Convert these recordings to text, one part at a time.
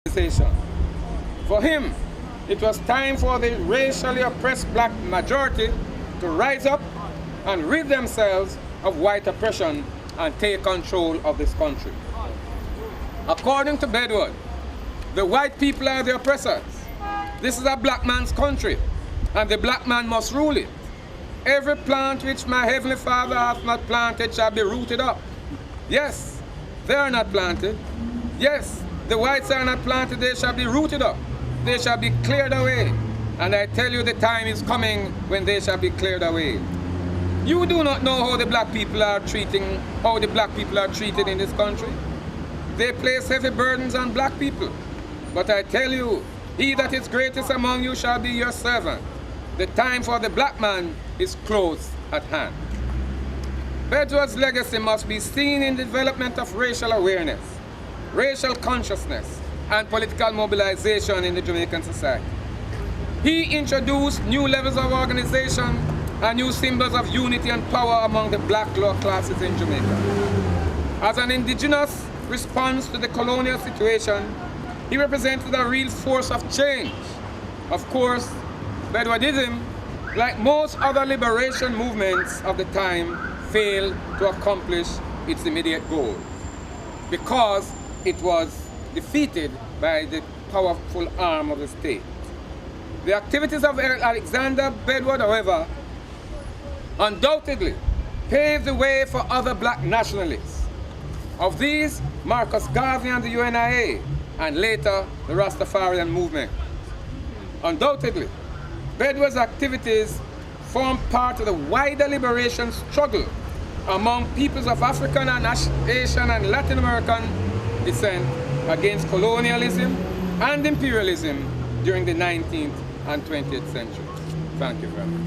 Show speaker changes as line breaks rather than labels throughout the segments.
For him, it was time for the racially oppressed black majority to rise up and rid themselves of white oppression and take control of this country. According to Bedward, the white people are the oppressors. This is a black man's country, and the black man must rule it. Every plant which my heavenly Father hath not planted shall be rooted up. Yes, they are not planted. Yes, the whites are not planted, they shall be rooted up. They shall be cleared away. And I tell you, the time is coming when they shall be cleared away. You do not know how the black people are treated in this country. They place heavy burdens on black people. But I tell you, he that is greatest among you shall be your servant. The time for the black man is close at hand. Bedward's legacy must be seen in the development of racial awareness, racial consciousness, and political mobilization in the Jamaican society. He introduced new levels of organization and new symbols of unity and power among the black lower classes in Jamaica. As an indigenous response to the colonial situation, he represented a real force of change. Of course, Bedwardism, like most other liberation movements of the time, failed to accomplish its immediate goal because it was defeated by the powerful arm of the state. The activities of Alexander Bedward, however, undoubtedly paved the way for other black nationalists. Of these, Marcus Garvey and the UNIA, and later the Rastafarian movement. Undoubtedly, Bedward's activities form part of the wider liberation struggle among peoples of African and Asian and Latin American descent against colonialism and imperialism during the 19th and 20th century. Thank you very much.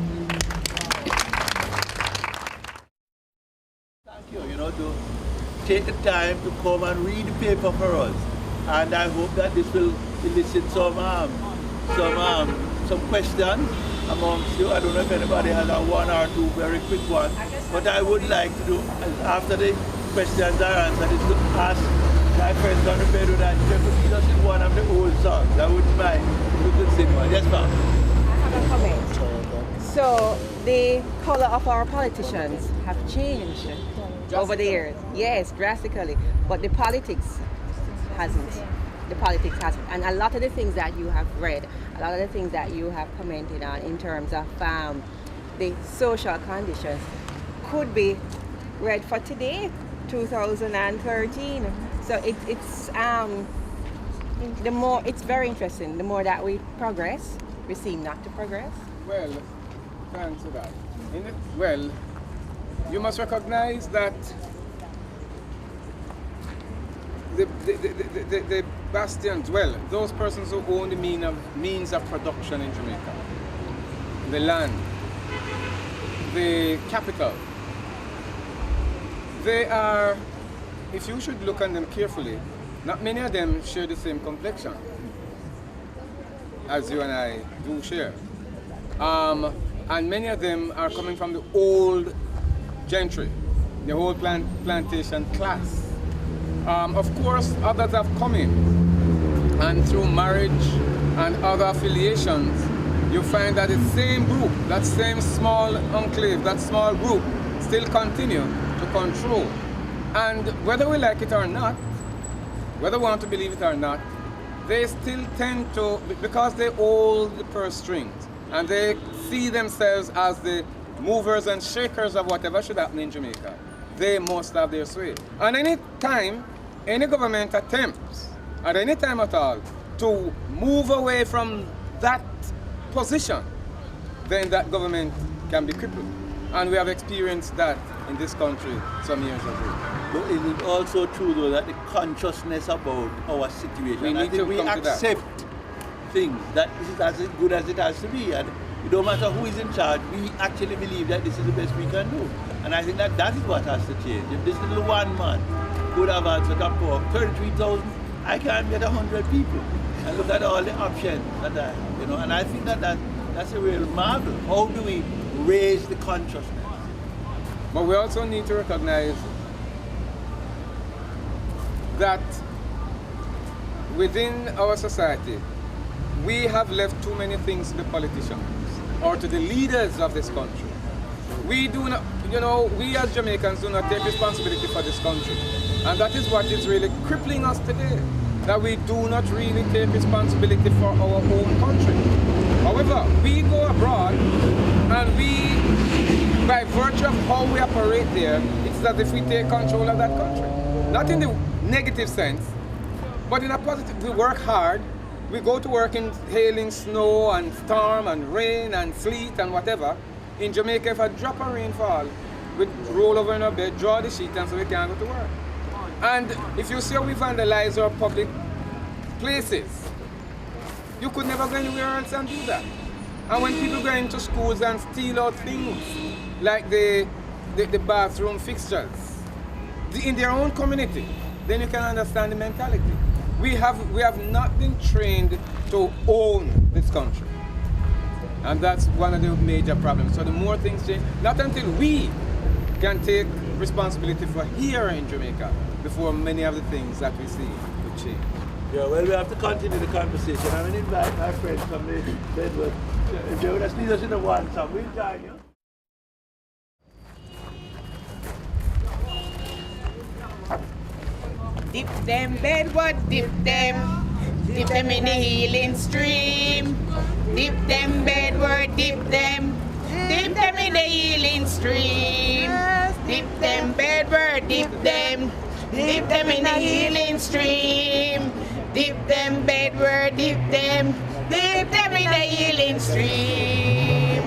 Thank you, to take the time to come and read the paper for us. And I hope that this will elicit some questions amongst you. I don't know if anybody has a one or two very quick ones, but I would like to do, after the questions are answered, is to ask my friends on the bed that they could lead us in one of the old songs. I wouldn't mind if you could sing one. Yes, ma'am.
I have a comment. So the color of our politicians have changed over the years. Yes, drastically. But the politics hasn't. The politics hasn't. And a lot of the things that you have read, a lot of the things that you have commented on in terms of the social conditions could be read for today, 2013. So it's very interesting. The more that we progress, we seem not to progress.
Well, to answer that. Well, you must recognize that the bastions, well, those persons who own the means of production in Jamaica, the land, the capital, they are, if you should look at them carefully, not many of them share the same complexion as you and I do share. And many of them are coming from the old gentry, the whole plantation class. Of course, others have come in, and through marriage and other affiliations, you find that the same group, that same small enclave, that small group still continue to control. And whether we like it or not, whether we want to believe it or not, they still tend to, because they hold the purse strings, and they see themselves as the movers and shakers of whatever should happen in Jamaica, they must have their sway. And any time any government attempts, at any time at all, to move away from that position, then that government can be crippled. And we have experienced that in this country some years ago.
But is it also true, though, that the consciousness about our situation, we accept things, that this is as good as it has to be, and it don't matter who is in charge, we actually believe that this is the best we can do. And I think that that is what has to change. If this little one man could have answered up for 33,000, I can't get 100 people. And look at all the options that are, and I think that that's a real marvel. How do we raise the consciousness?
But we also need to recognize that within our society, we have left too many things to the politicians or to the leaders of this country. We do not, we as Jamaicans do not take responsibility for this country. And that is what is really crippling us today, that we do not really take responsibility for our own country. However, we go abroad and we, by virtue of how we operate there, it's as if we take control of that country. Not in the negative sense, but in a positive. We work hard. We go to work in hailing snow and storm and rain and sleet and whatever. In Jamaica, if a drop of rain fall, we roll over in our bed, draw the sheet, and so we can't go to work. And if you see how we vandalize our public places, you could never go anywhere else and do that. And when people go into schools and steal out things, like the bathroom fixtures, in their own community, then you can understand the mentality. We have not been trained to own this country. And that's one of the major problems. So the more things change, not until we can take responsibility for here in Jamaica, before many of the things that we see will change.
Yeah, well, we have to continue the conversation. I'm going to invite my friends from Bedward. If they would just lead us in the one song, we'll join you.
Dip them, Bedward, dip them in the healing stream. Dip them, Bedward, dip them in the healing stream. Dip them, Bedward, dip them in the healing stream. Dip them, Bedward, dip them in the healing stream.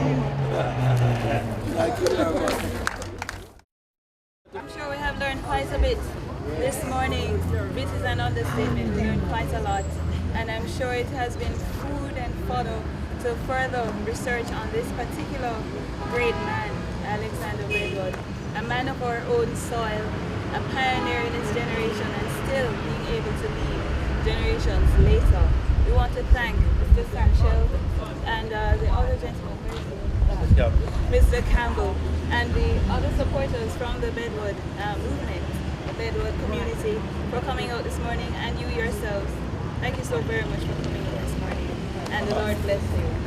I'm sure we have learned quite a bit this morning. This is an understatement. We learned quite a lot, and I'm sure it has been food and fodder to further research on this particular great man, Alexander Bedward, a man of our own soil, a pioneer in his generation, and still being able to lead generations later. We want to thank Mr. Sanchel and the other gentleman, Mr. Campbell, and the other supporters from the Bedward movement, the Bedward community, for coming out this morning, and you yourselves. Thank you so very much for coming out this morning, and the Lord bless you.